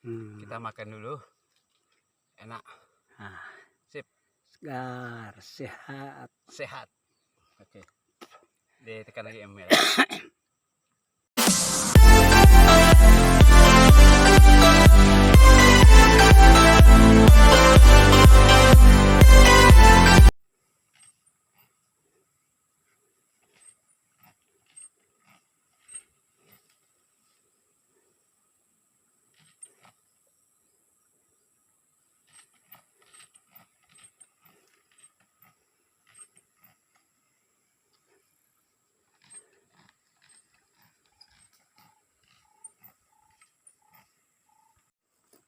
Kita makan dulu. Enak. Nah, Sip. segar, sehat. Sehat. Oke. Ditekan lagi M ya.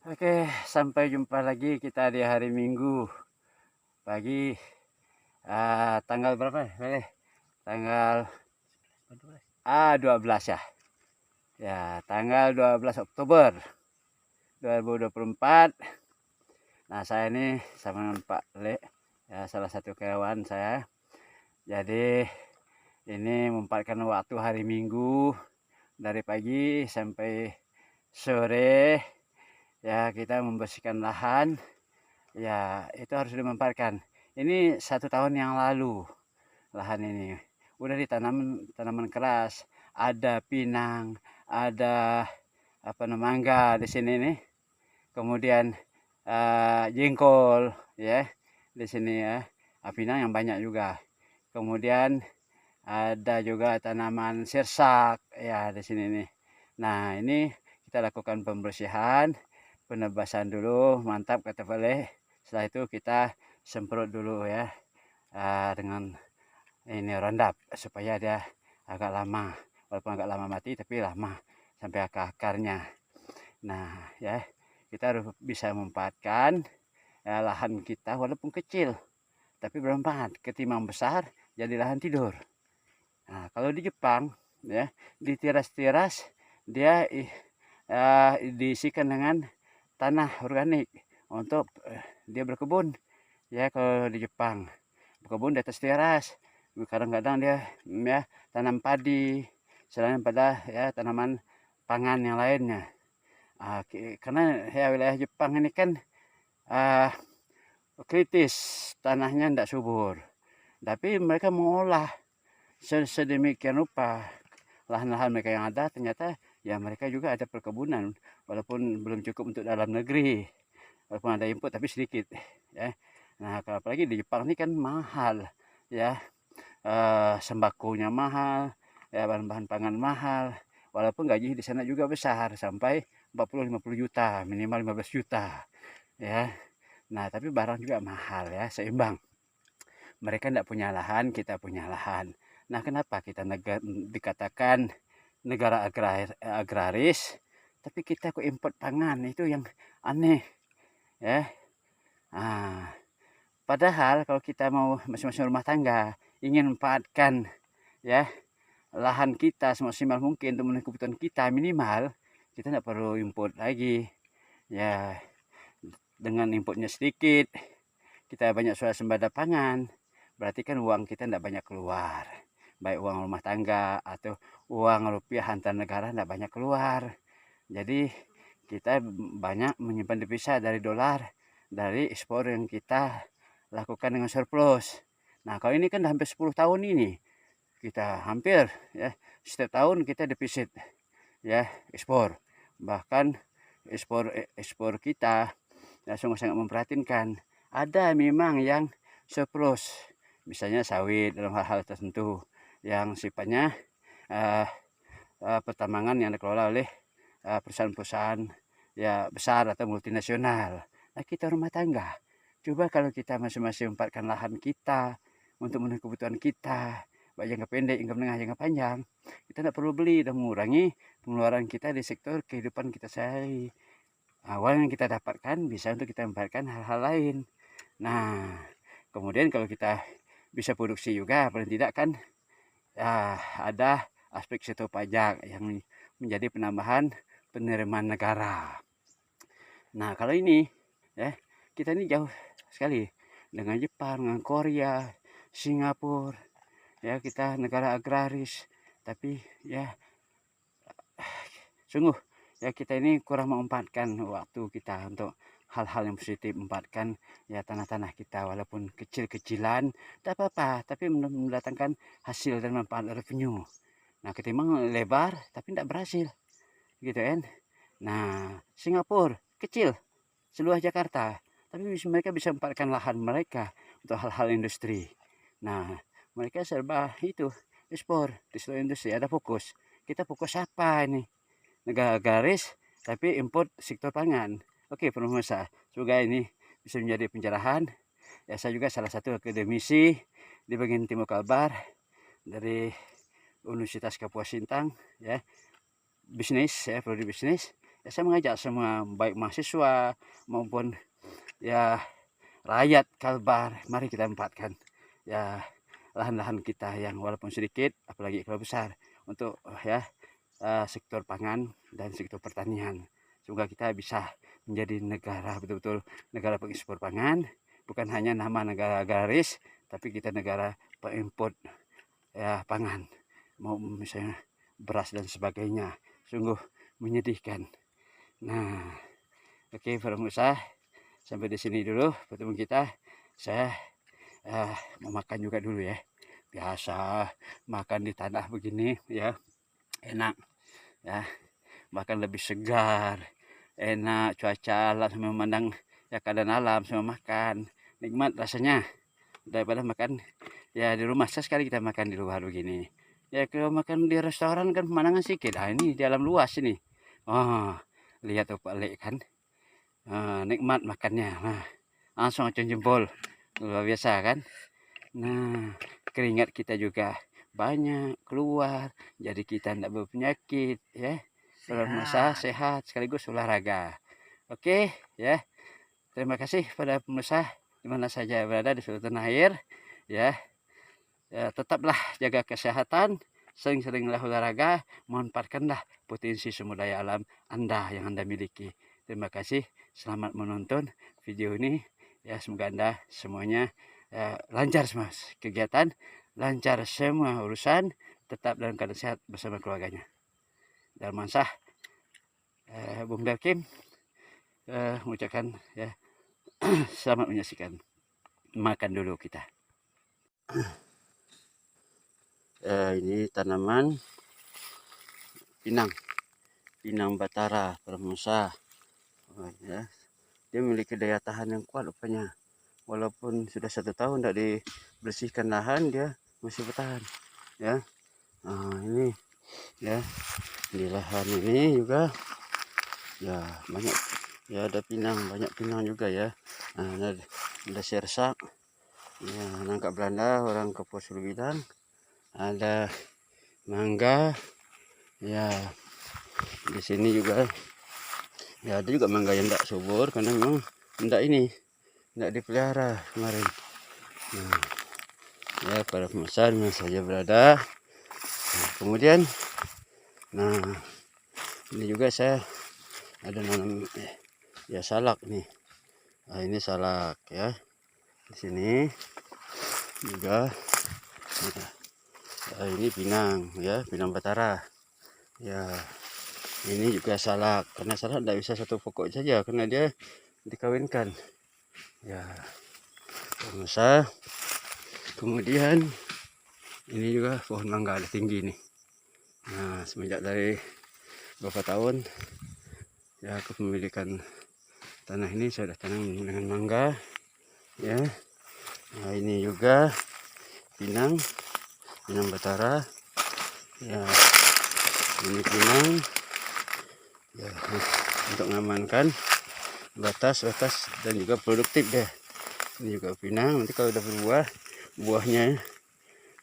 Oke, sampai jumpa lagi kita di hari Minggu pagi. Tanggal berapa? Tanggal 12 ya. Ya, tanggal 12 Oktober 2024. Nah, saya ini sama Pak Le, ya, salah satu karyawan saya. Jadi ini memanfaatkan waktu hari Minggu dari pagi sampai sore. Ya, kita membersihkan lahan. Ya, itu harus dimanfaatkan. Ini 1 tahun yang lalu lahan ini udah ditanam tanaman keras, ada pinang, ada mangga di sini nih, kemudian jengkol ya di sini ya, pinang yang banyak juga, kemudian ada juga tanaman sirsak ya di sini nih. Nah, ini kita lakukan pembersihan, penebasan dulu, mantap kata Pak. Setelah itu kita semprot dulu ya, dengan ini Roundup supaya dia agak lama, walaupun agak lama mati tapi lama sampai akar-akarnya. Nah ya, kita harus bisa memanfaatkan lahan kita walaupun kecil tapi bermanfaat, ketimbang besar jadi lahan tidur. Nah, kalau di Jepang ya, di tiras-tiras dia diisikan dengan tanah organik untuk dia berkebun ya. Kalau di Jepang berkebun di atas teras, kadang-kadang dia ya tanam padi selain pada ya tanaman pangan yang lainnya. Karena ya wilayah Jepang ini kan kritis, tanahnya tidak subur, tapi mereka mengolah sedemikian rupa lahan-lahan mereka yang ada, ternyata ya mereka juga ada perkebunan walaupun belum cukup untuk dalam negeri, walaupun ada impor tapi sedikit ya. Nah, apalagi di Jepang ini kan mahal ya, sembakonya mahal ya, bahan-bahan pangan mahal, walaupun gaji di sana juga besar sampai 40-50 juta, minimal 15 juta ya. Nah, tapi barang juga mahal ya, seimbang. Mereka tidak punya lahan, kita punya lahan. Nah, kenapa kita dikatakan negara agraris, tapi kita kok import pangan? Itu yang aneh ya. Padahal kalau kita mau masing-masing rumah tangga ingin memanfaatkan ya lahan kita semaksimal mungkin untuk memenuhi kebutuhan kita minimal, kita tidak perlu import lagi ya. Dengan importnya sedikit, kita banyak swasembada pangan, berarti kan uang kita tidak banyak keluar, baik uang rumah tangga atau uang rupiah antar negara tidak banyak keluar. Jadi kita banyak menyimpan devisa dari dolar, dari ekspor yang kita lakukan dengan surplus. Nah, kalau ini kan hampir 10 tahun ini kita hampir ya setiap tahun kita defisit ya ekspor. Bahkan ekspor kita ya sungguh sangat memprihatinkan. Ada memang yang surplus, misalnya sawit dalam hal-hal tertentu yang sifatnya pertambangan yang dikelola oleh perusahaan-perusahaan ya besar atau multinasional. Nah, kita rumah tangga, coba kalau kita masing-masing memanfaatkan lahan kita untuk memenuhi kebutuhan kita, baik jangka pendek, jangka menengah, jangka panjang, kita tidak perlu beli dan mengurangi pengeluaran kita di sektor kehidupan kita sehari. Awal yang kita dapatkan bisa untuk kita manfaatkan hal-hal lain. Nah, kemudian kalau kita bisa produksi juga, paling tidak kan ya, ada aspek sektor pajak yang menjadi penambahan penerimaan negara. Nah, kalau ini ya kita ini jauh sekali dengan Jepang, dengan Korea, Singapura. Ya, kita negara agraris, tapi ya sungguh ya kita ini kurang memanfaatkan waktu kita untuk hal-hal yang positif, memanfaatkan ya tanah-tanah kita walaupun kecil-kecilan tak apa-apa, tapi mendatangkan hasil dan manfaat revenue. Nah, ketimbang lebar tapi tidak berhasil, gitu kan. Nah, Singapura kecil seluas Jakarta, tapi mereka bisa memanfaatkan lahan mereka untuk hal-hal industri. Nah, mereka serba itu ekspor di seluruh industri, ada fokus. Kita fokus apa ini? Negara garis tapi import sektor pangan. Oke, pemirsa, semoga ini bisa menjadi pencerahan. Ya, saya juga salah satu akademisi di bagian Timur Kalbar dari Universitas Kapuas Sintang, ya, bisnis, ya, prodi bisnis. Ya, saya mengajak semua baik mahasiswa maupun ya rakyat Kalbar, mari kita manfaatkan ya lahan-lahan kita yang walaupun sedikit, apalagi kalau besar, untuk ya sektor pangan dan sektor pertanian. Semoga kita bisa menjadi negara betul-betul negara pengekspor pangan, bukan hanya nama negara garis, tapi kita negara pengimport ya pangan, mau misalnya beras dan sebagainya. Sungguh menyedihkan. Nah, oke, para pengusaha, sampai di sini dulu pertemuan kita. Saya mau makan juga dulu ya. Biasa makan di tanah begini ya, enak ya, bahkan lebih segar, enak, cuaca alam sama memandang ya keadaan alam sama makan, nikmat rasanya daripada makan ya di rumah. Sekali kita makan di luar begini ya, kalau makan di restoran kan pemandangan sedikit. Ini di alam luas ini. Oh, lihat tuh Pak Lek kan, nikmat makannya. Nah, langsung acung jempol, luar biasa kan. Nah, keringat kita juga banyak keluar, jadi kita tidak berpenyakit ya. Pemirsa sehat sekaligus olahraga. Oke ya, terima kasih pada pemirsa di mana saja berada di seluruh tanah air ya. Tetaplah jaga kesehatan, sering-seringlah olahraga, manfaatkanlah potensi sumber daya alam Anda yang Anda miliki. Terima kasih, selamat menonton video ini ya, semoga Anda semuanya lancar semua kegiatan, lancar semua urusan, tetap dalam keadaan sehat bersama keluarganya. Darman Shah, Bung Belkim, mengucapkan ya selamat menyaksikan. Makan dulu kita. Ini tanaman pinang batara, permusa. Ya, dia memiliki daya tahan yang kuat rupanya. Walaupun sudah 1 tahun tidak dibersihkan lahan, dia masih bertahan. Ya, ini ya, di lahan ini juga ya banyak ya, ada pinang, banyak pinang juga ya. Ada sersak ya, nangka Belanda orang Kapuas Bidang, ada mangga ya. Di sini juga ya, ada juga mangga yang tidak subur karena memang tidak dipelihara kemarin. Nah, ya, para pemirsa dimana saja berada. Nah, kemudian nah ini juga saya ada nanam ya salak nih. Nah, ini salak ya. Di sini juga ini pinang ya, pinang batara ya. Ini juga salak, karena salak tidak bisa satu pokok saja karena dia dikawinkan ya, pemirsa. Kemudian ini juga pohon mangga ada tinggi nih. Nah, semenjak dari beberapa tahun ya kepemilikan tanah ini saya sudah tanam dengan mangga ya. Nah, ini juga pinang batara ya. Ini pinang ya, untuk mengamankan batas dan juga produktif deh. Ini juga pinang, nanti kalau udah berbuah, buahnya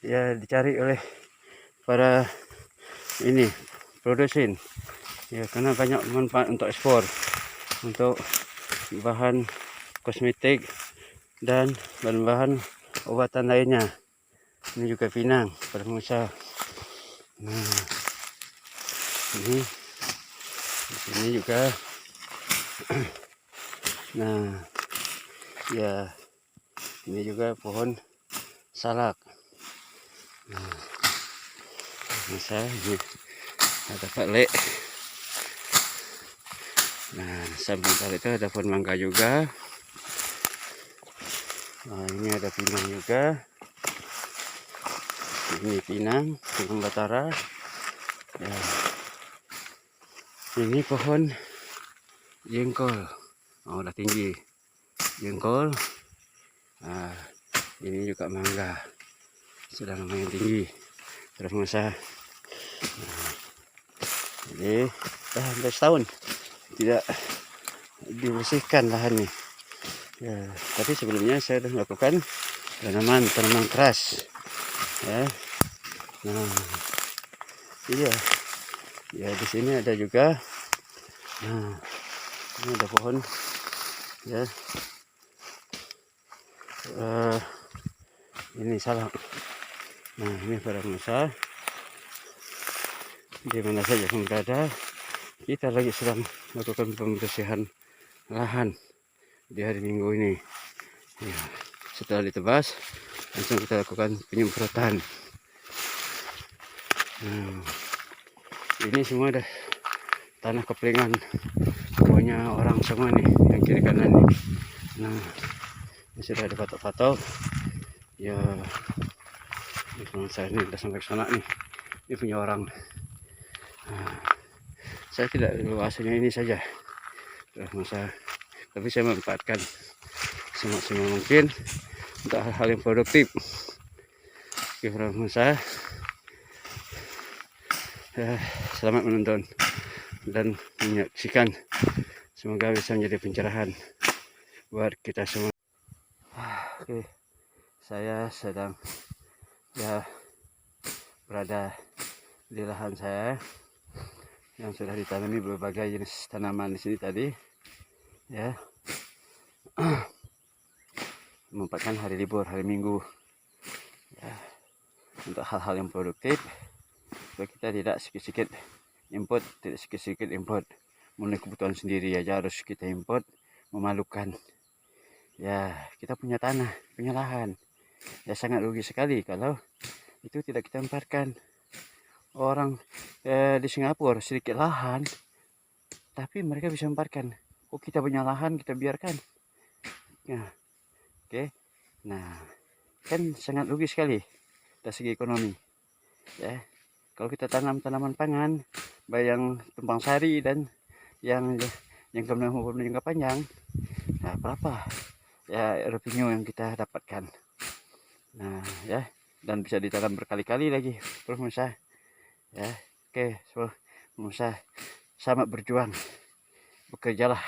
ya dicari oleh para ini produsen ya, karena banyak manfaat untuk ekspor, untuk bahan kosmetik dan bahan-bahan obatan lainnya. Ini juga pinang pada pengusaha. Nah, ini juga nah ya, ini juga pohon salak. Nah, ini ada Pak Lek Nah, samping tali itu ada pohon mangga juga. Nah, ini ada pinang juga. Ini pinang batara. Ya. Ini pohon jengkol. Oh, udah tinggi. Jengkol. Nah, ini juga mangga. Sudah lumayan tinggi. Terus masa. Nah, jadi hampir setahun tidak dibersihkan lahan nih. Ya, tapi sebelumnya saya sudah melakukan tanaman keras. Ya. Nah, iya. Ya, di sini ada juga. Nah, ini ada pohon. Ya. Ini salah. Nah, ini pada masa di mana saja pun berada, kita lagi sedang melakukan pembersihan lahan di hari Minggu ini. Ya, setelah ditebas, langsung kita lakukan penyemprotan. Nah, ini semua ada tanah keplingan punya orang semua nih, yang kiri kanan nih. Nah, ini sudah ada patok-patok. Ya, ini saya ini udah sampai ke sana nih. Ini punya orang. Nah, saya tidak luasnya ini saja. Tapi saya memanfaatkan semaksimal mungkin untuk hal-hal yang produktif. Selamat menonton dan menyaksikan. Semoga bisa menjadi pencerahan buat kita semua. Oke, saya sedang berada di lahan saya yang sudah ditanami berbagai jenis tanaman di sini tadi. Ya, merupakan hari libur, hari Minggu. Ya, untuk hal-hal yang produktif, supaya kita tidak sedikit-sedikit import, memenuhi kebutuhan sendiri aja harus kita import, memalukan. Ya, kita punya tanah, punya lahan. Ya, sangat rugi sekali kalau itu tidak kita manfaatkan. Orang di Singapura sedikit lahan, tapi mereka bisa manfaatkan. Oh, kita punya lahan, kita biarkan. Ya, oke. Nah, kan sangat rugi sekali dari segi ekonomi. Ya, kalau kita tanam tanaman pangan, baik yang tumpang sari dan yang jangka panjang, nah berapa ya revenue yang kita dapatkan. Nah, ya, dan bisa ditanam berkali-kali lagi, pemirsa. Ya, oke, pemirsa, sama berjuang, bekerjalah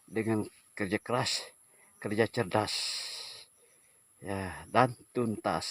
dengan kerja keras, kerja cerdas, ya, dan tuntas.